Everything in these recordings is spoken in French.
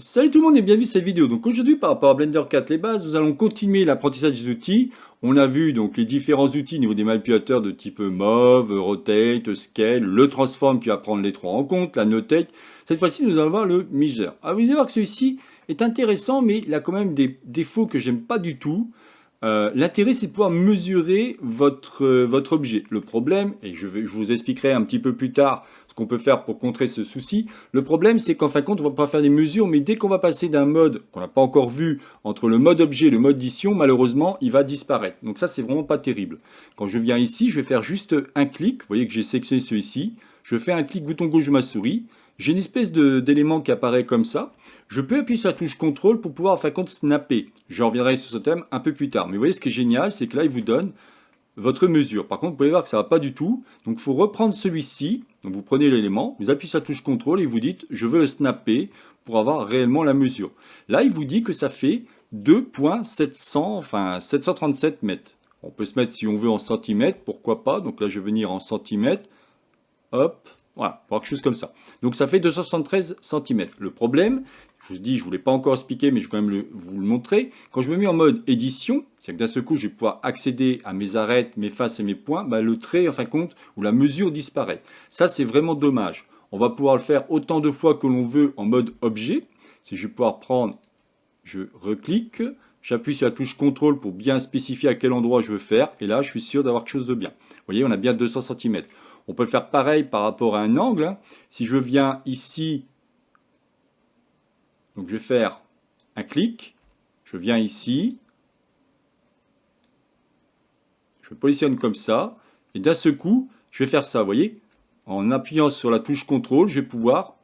Salut tout le monde et bienvenue sur cette vidéo. Donc aujourd'hui par rapport à Blender 4 les bases, nous allons continuer l'apprentissage des outils. On a vu donc les différents outils au niveau des manipulateurs de type Move, Rotate, Scale, le Transform qui va prendre les trois en compte, la Notate. Cette fois-ci nous allons voir le Measure. Alors vous allez voir que celui-ci est intéressant mais il a quand même des défauts que j'aime pas du tout. L'intérêt c'est de pouvoir mesurer votre objet. Le problème, et je vous expliquerai un petit peu plus tard ce qu'on peut faire pour contrer ce souci, le problème c'est qu'en fin de compte on va pas faire des mesures, mais dès qu'on va passer d'un mode qu'on n'a pas encore vu, entre le mode objet et le mode édition, malheureusement il va disparaître. Donc ça c'est vraiment pas terrible. Quand je viens ici, je vais faire juste un clic, vous voyez que j'ai sélectionné celui-ci, je fais un clic bouton gauche de ma souris, j'ai une espèce d'élément qui apparaît comme ça. Je peux appuyer sur la touche CTRL pour pouvoir en fin de compte snapper. Je reviendrai sur ce thème un peu plus tard. Mais vous voyez ce qui est génial, c'est que là il vous donne votre mesure. Par contre, vous pouvez voir que ça ne va pas du tout. Donc il faut reprendre celui-ci. Donc vous prenez l'élément, vous appuyez sur la touche CTRL et vous dites je veux le snapper pour avoir réellement la mesure. Là il vous dit que ça fait 2.700, enfin 737 mètres. On peut se mettre si on veut en centimètres, pourquoi pas. Donc là je vais venir en centimètres. Hop, voilà, pour quelque chose comme ça. Donc ça fait 273 cm. Le problème, je vous dis, je ne voulais pas encore expliquer, mais je vais quand même vous le montrer. Quand je me mets en mode édition, c'est-à-dire que d'un seul coup, je vais pouvoir accéder à mes arêtes, mes faces et mes points, bah, le trait, en fin de compte, ou la mesure disparaît. Ça, c'est vraiment dommage. On va pouvoir le faire autant de fois que l'on veut en mode objet. Si je vais pouvoir prendre, je reclique, j'appuie sur la touche CTRL pour bien spécifier à quel endroit je veux faire. Et là, je suis sûr d'avoir quelque chose de bien. Vous voyez, on a bien 200 cm. On peut le faire pareil par rapport à un angle. Si je viens ici, donc je vais faire un clic, je viens ici, je positionne comme ça, et d'un seul coup, je vais faire ça, vous voyez, en appuyant sur la touche CTRL, je vais pouvoir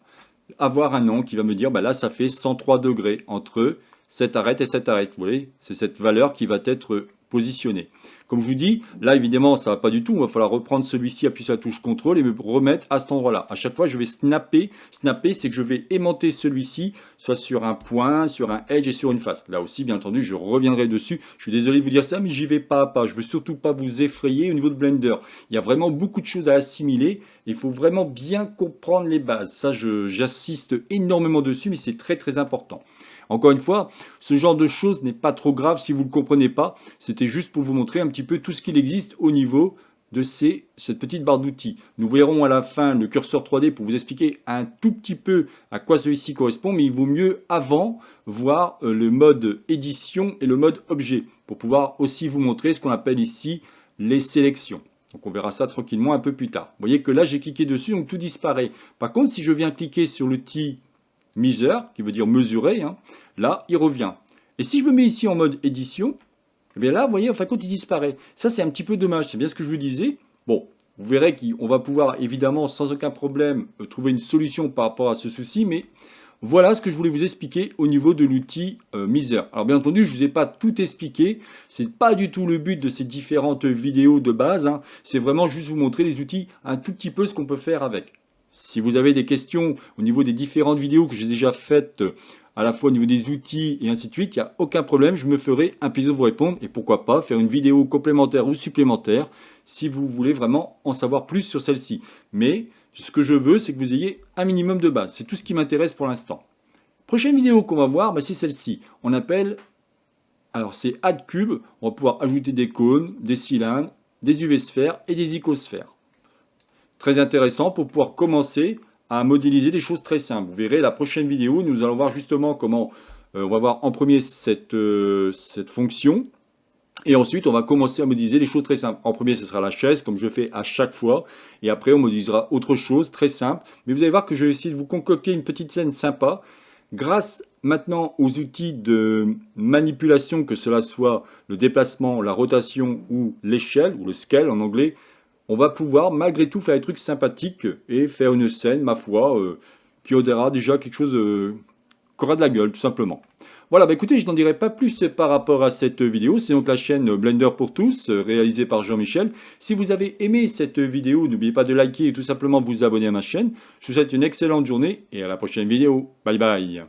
avoir un angle qui va me dire, bah là, ça fait 103 degrés entre cette arête et cette arête. Vous voyez, c'est cette valeur qui va être positionnée. Comme je vous dis, là évidemment ça ne va pas du tout, il va falloir reprendre celui-ci, appuyer sur la touche CTRL et me remettre à cet endroit-là. À chaque fois je vais snapper. Snapper c'est que je vais aimanter celui-ci, soit sur un point, sur un edge et sur une face. Là aussi bien entendu je reviendrai dessus. Je suis désolé de vous dire ça mais j'y vais pas à pas. Je veux surtout pas vous effrayer au niveau de Blender. Il y a vraiment beaucoup de choses à assimiler. Il faut vraiment bien comprendre les bases. Ça j'insiste énormément dessus mais c'est très très important. Encore une fois, ce genre de choses n'est pas trop grave si vous ne le comprenez pas. C'était juste pour vous montrer un petit peu tout ce qu'il existe au niveau de cette petite barre d'outils. Nous verrons à la fin le curseur 3D pour vous expliquer un tout petit peu à quoi celui-ci correspond, mais il vaut mieux avant voir le mode édition et le mode objet pour pouvoir aussi vous montrer ce qu'on appelle ici les sélections. Donc on verra ça tranquillement un peu plus tard. Vous voyez que là j'ai cliqué dessus, donc tout disparaît. Par contre, si je viens cliquer sur l'outil Measure, qui veut dire mesurer, hein, là, il revient. Et si je me mets ici en mode édition, eh bien là, vous voyez, en fin de compte, il disparaît. Ça, c'est un petit peu dommage. C'est bien ce que je vous disais. Bon, vous verrez qu'on va pouvoir, évidemment, sans aucun problème, trouver une solution par rapport à ce souci, mais voilà ce que je voulais vous expliquer au niveau de l'outil Measure. Alors, bien entendu, je ne vous ai pas tout expliqué. Ce n'est pas du tout le but de ces différentes vidéos de base. Hein. C'est vraiment juste vous montrer les outils, un tout petit peu ce qu'on peut faire avec. Si vous avez des questions au niveau des différentes vidéos que j'ai déjà faites, à la fois au niveau des outils et ainsi de suite, il n'y a aucun problème, je me ferai un plaisir de vous répondre et pourquoi pas faire une vidéo complémentaire ou supplémentaire si vous voulez vraiment en savoir plus sur celle-ci. Mais ce que je veux, c'est que vous ayez un minimum de base. C'est tout ce qui m'intéresse pour l'instant. Prochaine vidéo qu'on va voir, c'est celle-ci. On appelle, alors c'est Add Cube, on va pouvoir ajouter des cônes, des cylindres, des UV-sphères et des icosphères. Très intéressant pour pouvoir commencer à modéliser des choses très simples. Vous verrez la prochaine vidéo, nous allons voir justement comment on va voir en premier cette fonction. Et ensuite, on va commencer à modéliser des choses très simples. En premier, ce sera la chaise, comme je fais à chaque fois. Et après, on modélisera autre chose, très simple. Mais vous allez voir que je vais essayer de vous concocter une petite scène sympa. Grâce maintenant aux outils de manipulation, que cela soit le déplacement, la rotation ou l'échelle, ou le scale en anglais, on va pouvoir malgré tout faire des trucs sympathiques et faire une scène, ma foi, qui aura déjà quelque chose qui aura de la gueule, tout simplement. Voilà, bah écoutez, je n'en dirai pas plus par rapport à cette vidéo. C'est donc la chaîne Blender pour tous, réalisée par Jean-Michel. Si vous avez aimé cette vidéo, n'oubliez pas de liker et tout simplement vous abonner à ma chaîne. Je vous souhaite une excellente journée et à la prochaine vidéo. Bye bye.